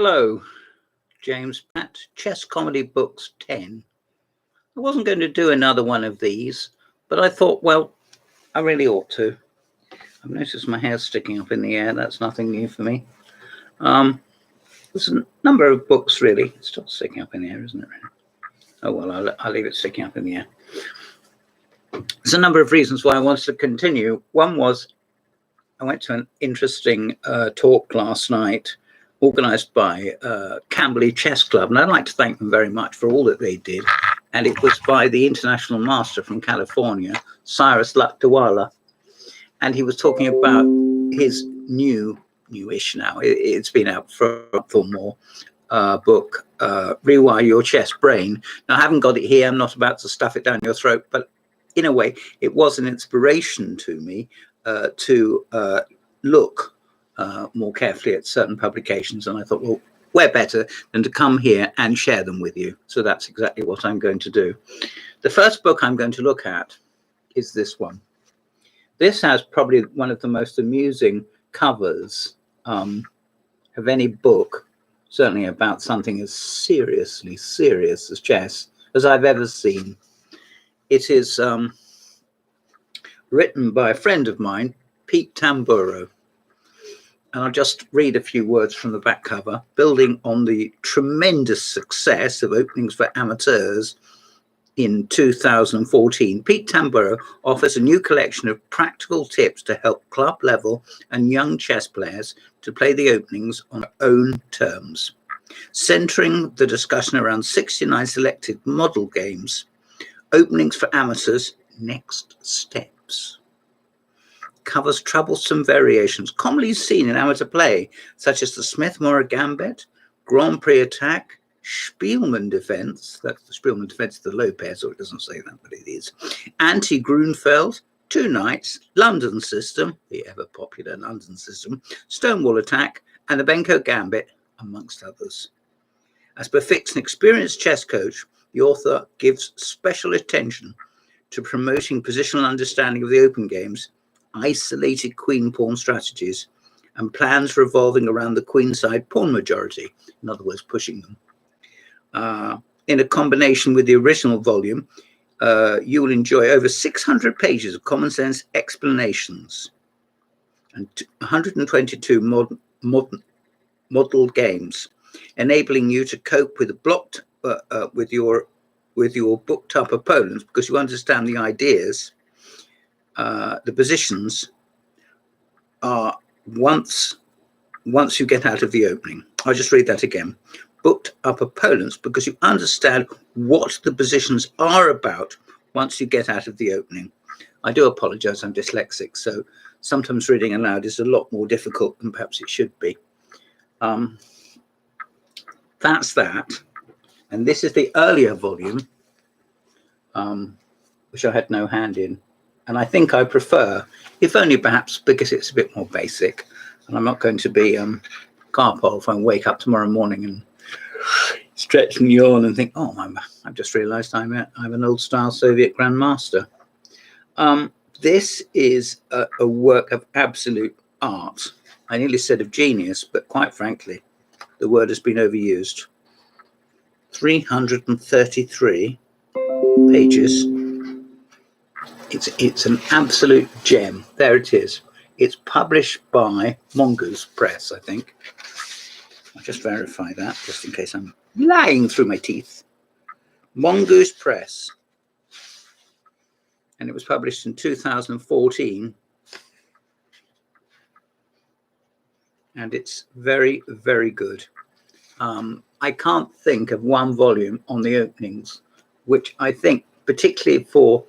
Hello, James Pat, Chess Comedy Books 10. I wasn't going to do another one of these, but I thought, well, I really ought to. I've noticed my hair's sticking up in the air. That's nothing new for me. There's a number of books, really. It's still sticking up in the air, isn't it? Oh, well, I'll leave it sticking up in the air. There's a number of reasons why I wanted to continue. One was I went to an interesting talk last night organised by Camberley Chess Club, and I'd like to thank them very much for all that they did. And it was by the international master from California, Cyrus Lakdawala, and he was talking about his newish now, it's been out for a month or more, book, Rewire Your Chess Brain. Now, I haven't got it here. I'm not about to stuff it down your throat, but in a way, it was an inspiration to me to look more carefully at certain publications. And I thought, well, where better than to come here and share them with you? So that's exactly what I'm going to do. The first book I'm going to look at is this one. This has probably one of the most amusing covers of any book, certainly about something as seriously serious as chess, as I've ever seen. It is written by a friend of mine, Pete Tamburo. And I'll just read a few words from the back cover. Building on the tremendous success of openings for amateurs in 2014, Pete Tamburo offers a new collection of practical tips to help club level and young chess players to play the openings on their own terms, centering the discussion around 69 selected model games. Openings for amateurs, next steps. Covers troublesome variations commonly seen in amateur play, such as the Smith-Morra Gambit, Grand Prix Attack, Spielmann Defense, that's the Spielmann Defense of the low pair, so it doesn't say that, but it is, Anti-Grunfeld, Two Knights, London System, the ever-popular London System, Stonewall Attack, and the Benko Gambit, amongst others. As befits an experienced chess coach, the author gives special attention to promoting positional understanding of the open games, isolated queen-pawn strategies, and plans revolving around the queenside pawn majority, in other words, pushing them. In a combination with the original volume, you will enjoy over 600 pages of common sense explanations and 122 model games, enabling you to cope with the blocked with your booked up opponents, because you understand the ideas. The positions are once you get out of the opening. I'll just read that again. Booked up opponents because you understand what the positions are about once you get out of the opening. I do apologize, I'm dyslexic, so sometimes reading aloud is a lot more difficult than perhaps it should be. That's that. And this is the earlier volume, which I had no hand in. And I think I prefer, if only perhaps because it's a bit more basic, and I'm not going to be Karpov if I wake up tomorrow morning and stretch and yawn and think, oh, I've just realized I'm an old-style Soviet grandmaster. This is a work of absolute art. I nearly said of genius, but quite frankly, the word has been overused. 333 pages. It's an absolute gem. There it is. It's published by Mongoose Press, I think. I'll just verify that, just in case I'm lying through my teeth. Mongoose Press. And it was published in 2014. And it's very, very good. I can't think of one volume on the openings, which I think, particularly for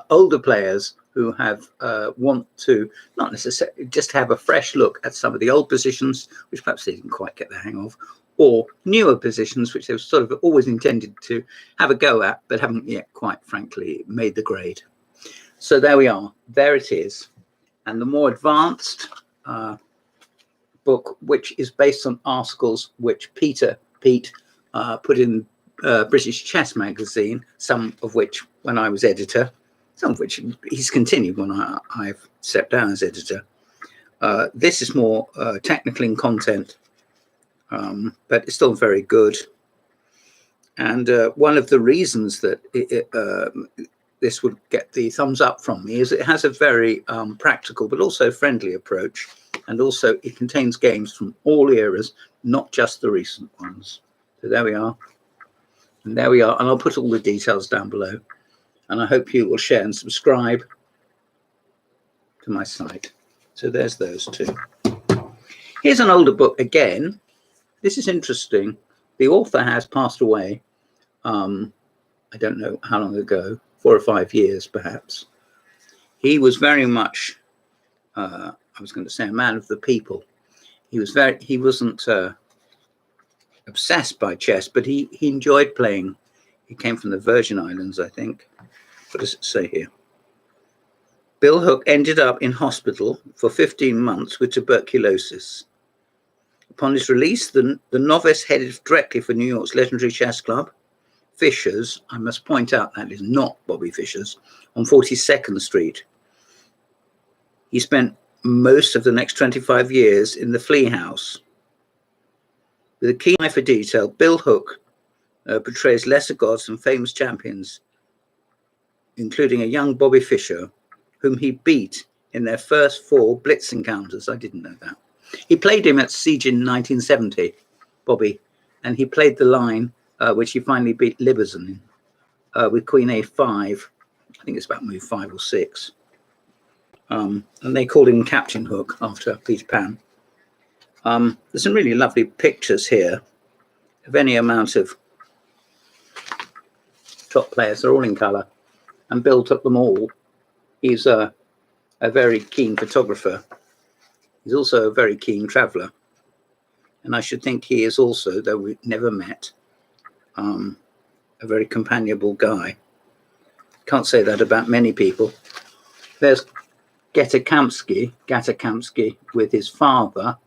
older players who have want to not necessarily just have a fresh look at some of the old positions, which perhaps they didn't quite get the hang of, or newer positions, which they've sort of always intended to have a go at, but haven't yet, quite frankly, made the grade. So there we are. There it is. And the more advanced book, which is based on articles which Pete put in British Chess Magazine, some of which when I was editor, some of which he's continued when I've stepped down as editor. This is more technical in content, but it's still very good. And one of the reasons that this would get the thumbs up from me is it has a very practical but also friendly approach. And also it contains games from all eras, not just the recent ones. So there we are. And there we are. And I'll put all the details down below. And I hope you will share and subscribe to my site. So there's those two. Here's an older book again. This is interesting. The author has passed away. I don't know how long ago, 4 or 5 years perhaps. He was very much, I was going to say, a man of the people. He wasn't obsessed by chess, but he enjoyed playing. He came from the Virgin Islands, I think. What does it say here? Bill Hook ended up in hospital for 15 months with tuberculosis. Upon his release, the novice headed directly for New York's legendary chess club, Fisher's. I must point out that is not Bobby Fischer's, on 42nd Street. He spent most of the next 25 years in the Flea House. With a keen eye for detail, Bill Hook portrays lesser gods and famous champions, including a young Bobby Fischer, whom he beat in their first 4 Blitz encounters. I didn't know that. He played him at Siege in 1970, Bobby, and he played the line which he finally beat Libizan with Queen A5. I think it's about move 5 or 6. And they called him Captain Hook after Peter Pan. There's some really lovely pictures here of any amount of top players. They're all in colour, and Bill took them all. He's a very keen photographer. He's also a very keen traveller. And I should think he is also, though we've never met, a very companionable guy. Can't say that about many people. There's Gatakamsky with his father,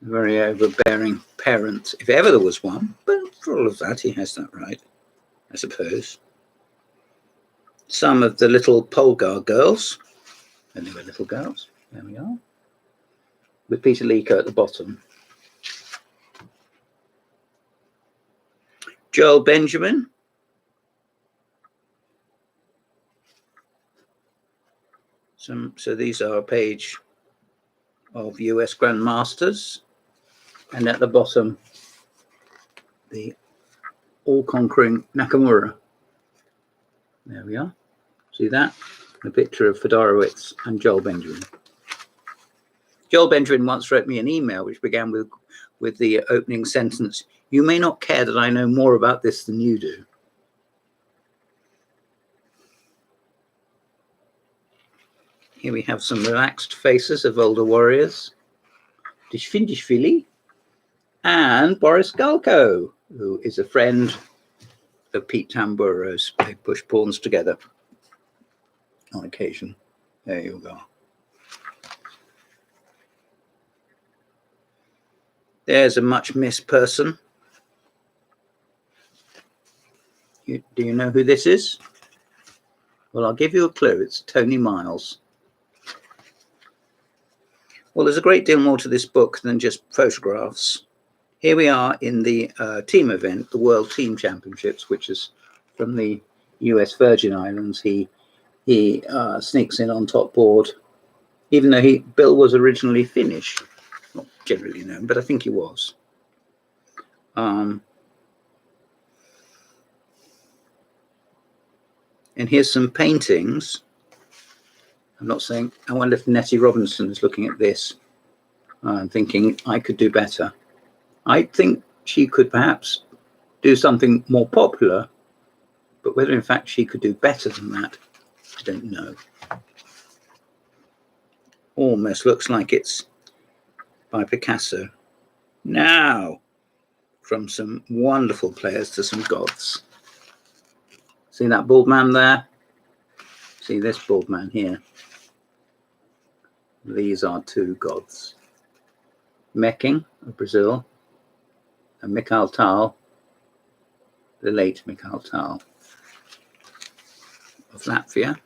a very overbearing parent, if ever there was one. But for all of that, he has that right, I suppose. Some of the little Polgar girls, and they were little girls, there we are, with Peter Leaker at the bottom. Joel Benjamin. So these are a page of US Grandmasters, and at the bottom, the all-conquering Nakamura. There we are. See that? A picture of Fedorowicz and Joel Benjamin. Joel Benjamin once wrote me an email which began with the opening sentence, "You may not care that I know more about this than you do." Here we have some relaxed faces of older warriors. Dishvili and Boris Galko, who is a friend of Pete Tamburo's. They push pawns together on occasion. There you go. There's a much missed person. Do you know who this is? Well, I'll give you a clue. It's Tony Miles. Well, there's a great deal more to this book than just photographs. Here we are in the team event, the World Team Championships, which is from the US Virgin Islands. He sneaks in on top board, even though Bill was originally Finnish. Not generally known, but I think he was. And here's some paintings. I'm not saying, I wonder if Nettie Robinson is looking at this and thinking, I could do better. I think she could perhaps do something more popular, but whether in fact she could do better than that, I don't know. Almost looks like it's by Picasso. Now, from some wonderful players to some gods. See that bald man there? See this bald man here? These are 2 gods. Meking of Brazil and Mikhail Tal, the late Mikhail Tal of Latvia.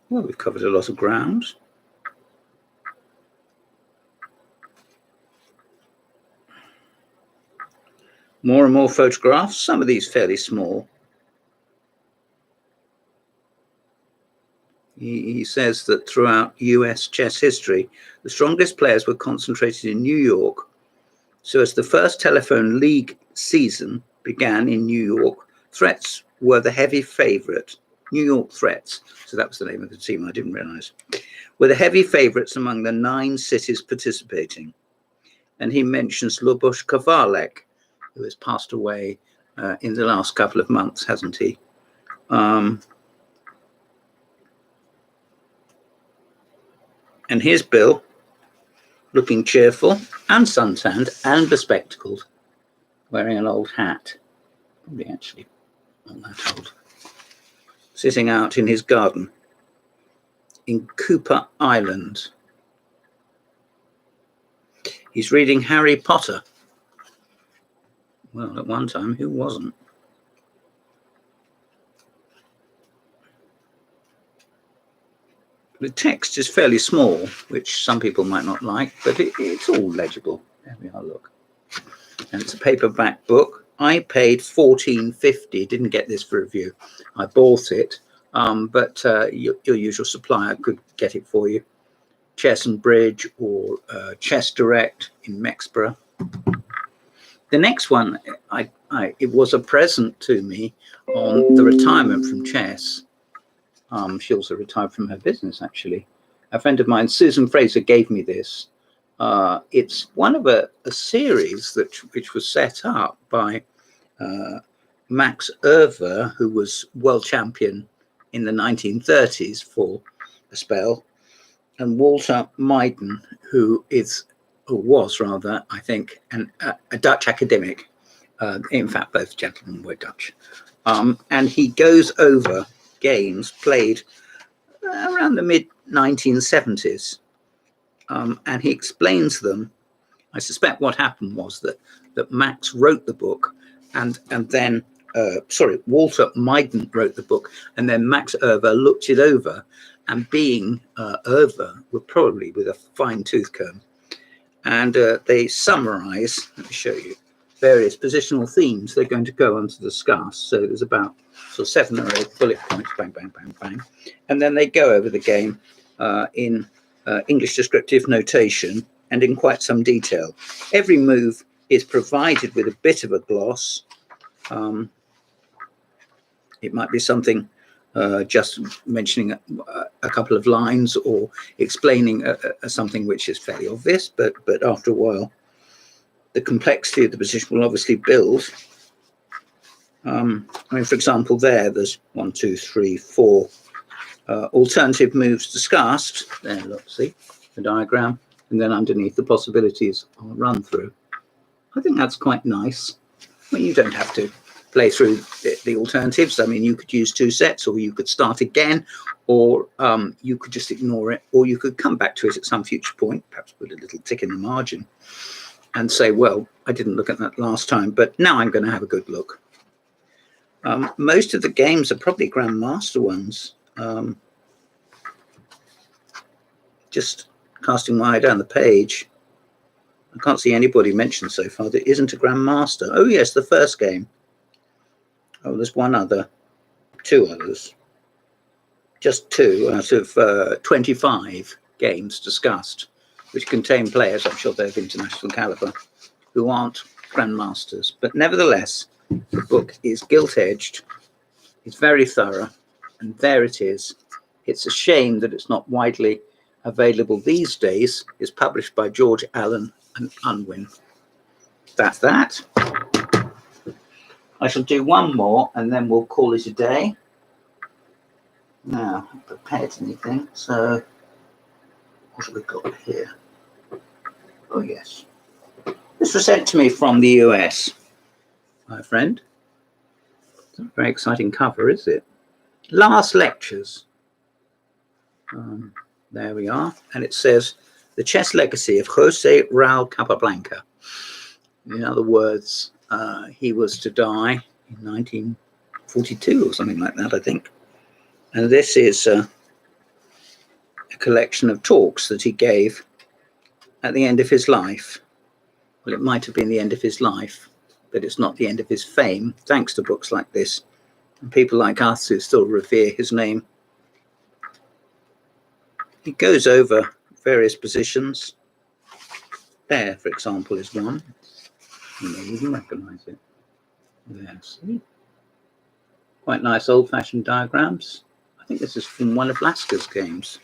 Well, we've covered a lot of ground. More and more photographs, some of these fairly small. He says that throughout US chess history, the strongest players were concentrated in New York. So as the first telephone league season began in New York, Threats were the heavy favourite. New York Threats, so that was the name of the team, I didn't realise, were the heavy favourites among the 9 cities participating. And he mentions Luboš Kovalek, who has passed away in the last couple of months, hasn't he? And here's Bill, looking cheerful and suntanned and bespectacled, wearing an old hat, probably actually not that old, sitting out in his garden in Cooper Island. He's reading Harry Potter. Well, at one time, who wasn't? The text is fairly small, which some people might not like, but it's all legible. There we are, look. And it's a paperback book. I paid $14.50, didn't get this for review. I bought it, but your usual supplier could get it for you. Chess and Bridge or Chess Direct in Mexborough. The next one, it was a present to me on the retirement from chess. She also retired from her business, actually. A friend of mine, Susan Fraser, gave me this. It's one of a series which was set up by Max Erver, who was world champion in the 1930s for a spell, and Walter Meiden, who was rather, I think, a Dutch academic. In fact, both gentlemen were Dutch. And he goes over games played around the mid-1970s. And he explains them. I suspect what happened was that Max wrote the book and then, Walter Meiden wrote the book, and then Max Erver looked it over, and being Erver, were probably with a fine tooth comb, and they summarize, let me show you, various positional themes they're going to go on to discuss. So there's about 7 or 8 bullet points, bang, bang, bang, bang. And then they go over the game in English descriptive notation and in quite some detail. Every move is provided with a bit of a gloss. It might be something just mentioning a couple of lines or explaining something which is fairly obvious, but after a while, the complexity of the position will obviously build. For example, there's 1, 2, 3, 4 alternative moves discussed. There, look, see the diagram, and then underneath the possibilities I'll run through. I think that's quite nice. Well, you don't have to play through the alternatives. I mean, you could use 2 sets, or you could start again, or you could just ignore it, or you could come back to it at some future point, perhaps put a little tick in the margin and say, well, I didn't look at that last time, but now I'm going to have a good look. Most of the games are probably Grandmaster ones. Just casting my eye down the page, I can't see anybody mentioned so far that isn't a Grandmaster. Oh, yes, the first game. Oh, there's 2 others. Just 2 out of 25 games discussed, which contain players, I'm sure they're of international caliber, who aren't Grandmasters. But nevertheless, the book is gilt-edged, it's very thorough, and there it is. It's a shame that it's not widely available these days. It's published by George Allen and Unwin. That's that. I shall do one more and then we'll call it a day. Now, I haven't prepared anything, so what have we got here? Oh, yes. This was sent to me from the US, my friend. It's not a very exciting cover, is it? Last Lectures. There we are. And it says, The Chess Legacy of Jose Raul Capablanca. In other words, he was to die in 1942 or something like that, I think. And this is a collection of talks that he gave at the end of his life. Well, it might have been the end of his life, but it's not the end of his fame, thanks to books like this and people like us who still revere his name. He goes over various positions. There, for example, is one. You may even recognize it. There, see? Quite nice old-fashioned diagrams. I think this is from one of Laska's games.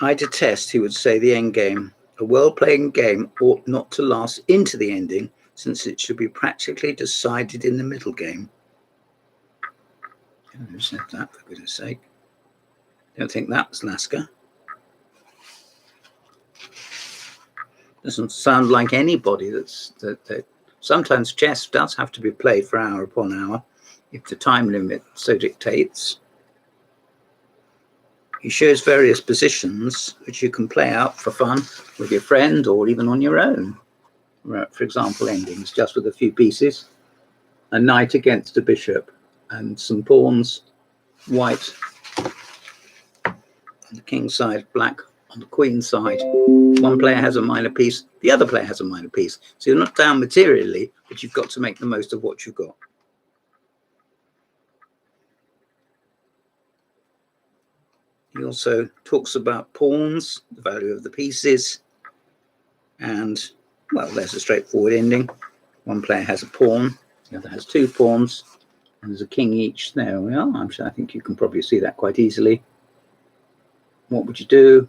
I detest, he would say, the end game. A well-played game ought not to last into the ending, since it should be practically decided in the middle game. Who said that, for goodness sake? Don't think that was Laska. Doesn't sound like anybody that sometimes chess does have to be played for hour upon hour, if the time limit so dictates. He shows various positions which you can play out for fun with your friend or even on your own. For example, endings just with a few pieces, a knight against a bishop and some pawns, white on the king's side, black on the queen's side. One player has a minor piece, the other player has a minor piece. So you're not down materially, but you've got to make the most of what you've got. He also talks about pawns, the value of the pieces, and, well, there's a straightforward ending. One player has a pawn, the other has two pawns, and there's a king each. There we are. I think you can probably see that quite easily. What would you do?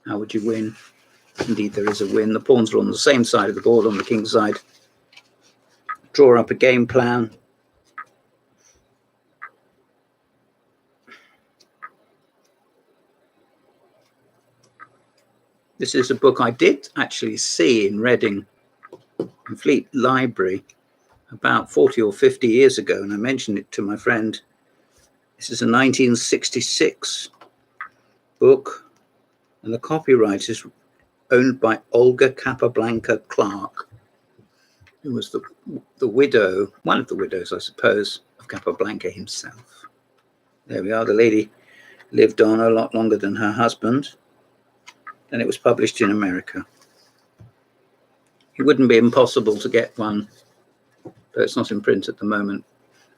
How would you win? Indeed, there is a win. The pawns are on the same side of the board, on the king's side. Draw up a game plan. This is a book I did actually see in Reading, in Fleet Library, about 40 or 50 years ago, and I mentioned it to my friend. This is a 1966 book, and the copyright is owned by Olga Capablanca Clark, who was the widow, one of the widows, I suppose, of Capablanca himself. There we are. The lady lived on a lot longer than her husband, and it was published in America. It wouldn't be impossible to get one, though it's not in print at the moment,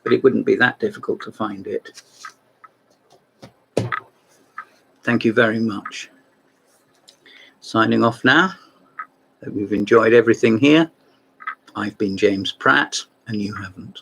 but it wouldn't be that difficult to find it. Thank you very much. Signing off now. Hope you've enjoyed everything here. I've been James Pratt, and you haven't.